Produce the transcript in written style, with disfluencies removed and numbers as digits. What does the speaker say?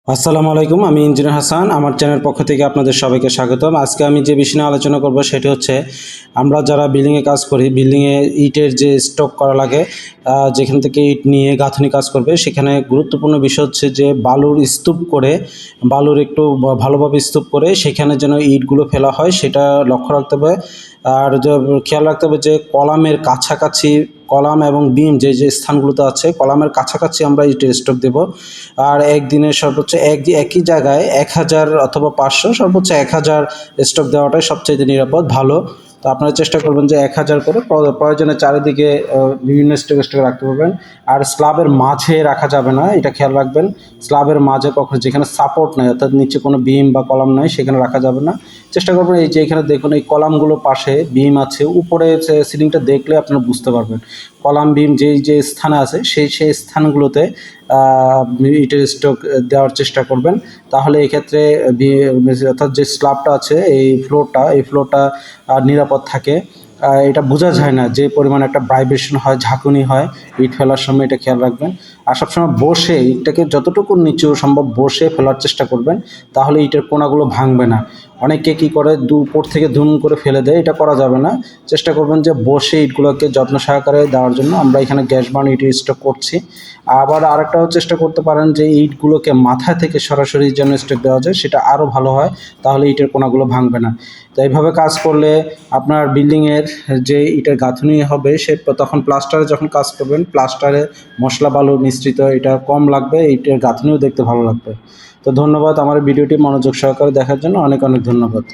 আসসালামু আলাইকুম, আমি ইঞ্জিনিয়ার হাসান। আমার চ্যানেল পক্ষ থেকে আপনাদের সবাইকে স্বাগতম। আজকে আমি যে বিষয় নিয়ে আলোচনা করব সেটি হচ্ছে আমরা যারা বিল্ডিংয়ে কাজ করি, বিল্ডিংয়ে ইটের যে স্টক করা লাগে, যেখান থেকে ইট নিয়ে গাঁথনি কাজ করবে, সেখানে গুরুত্বপূর্ণ বিষয় হচ্ছে যে বালুর স্তূপ করে, বালুর একটু ভালোভাবে স্তূপ করে সেখানে যেন ইটগুলো ফেলা হয় সেটা লক্ষ্য রাখতে হবে। আর খেয়াল রাখতে হবে যে কলামের কাছাকাছি, কলাম এবং বিম যে যে স্থানগুলোতে আছে কলামের কাছাকাছি আমরা ইটের স্টক দেব। আর একদিনে সর্বোচ্চ একই জায়গায় 1000 অথবা 500, সর্বোচ্চ 1000 স্টক দেওয়াটাই সবচেয়ে নিরাপদ, ভালো। তো আপনারা চেষ্টা করবেন যে 1000 করে, প্রয়োজনে চারিদিকে বিভিন্ন স্টক রাখতে পারবেন। আর স্ল্যাবের মাঝে রাখা যাবে না, এটা খেয়াল রাখবেন। স্ল্যাবের মাঝে কখনো, যেখানে সাপোর্ট নাই অর্থাৎ নিচে কোনো বিম বা কলাম নাই, সেখানে রাখা যাবে না। চেষ্টা করবেন এই যে এখানে দেখুন, এই কলামগুলোর পাশে বিম আছে, উপরে সিলিংটা দেখলে আপনারা বুঝতে পারবেন কলাম বিম যে স্থানে আছে সেই স্থানগুলোতে ইটের স্টক দেওয়ার চেষ্টা করবেন। তাহলে এক্ষেত্রে অর্থাৎ যে স্ল্যাবটা আছে, এই ফ্লোরটা নিরাপদ থাকে। এটা বোঝা যায় না যে পরিমাণে একটা ভাইব্রেশন হয়, ঝাঁকুনি হয় ইট ফেলার সময়, এটা খেয়াল রাখবেন। আর সবসময় বসে ইটটাকে যতটুকু নিচু সম্ভব বসে ফেলার চেষ্টা করবেন, তাহলে ইটের কোনাগুলো ভাঙবে না। অনেকে কী করে, উপর থেকে ধুম করে ফেলে দেয়, এটা করা যাবে না। চেষ্টা করবেন যে বসে ইটগুলোকে যত্ন সহকারে দেওয়ার জন্য। আমরা এখানে গ্যাস বার্ন ইট স্টক করছি। আবার আরেকটাও চেষ্টা করতে পারেন যে ইটগুলোকে মাথা থেকে সরাসরি যেন স্টক দেওয়া যায়, সেটা আরও ভালো হয়, তাহলে ইটের কোনাগুলো ভাঙবে না। তো এইভাবে কাজ করলে আপনার বিল্ডিংয়ের যে ইটের গাঁথনি হবে, তখন প্লাস্টারে যখন কাজ করবেন, প্লাস্টারে মশলা বালু মিশ্রিত, এটা কম লাগবে, ইটের গাঁথনিও দেখতে ভালো লাগবে। তো ধন্যবাদ আমার ভিডিওটি মনোযোগ সহকারে দেখার জন্য, অনেক অনেক ধন্যবাদ।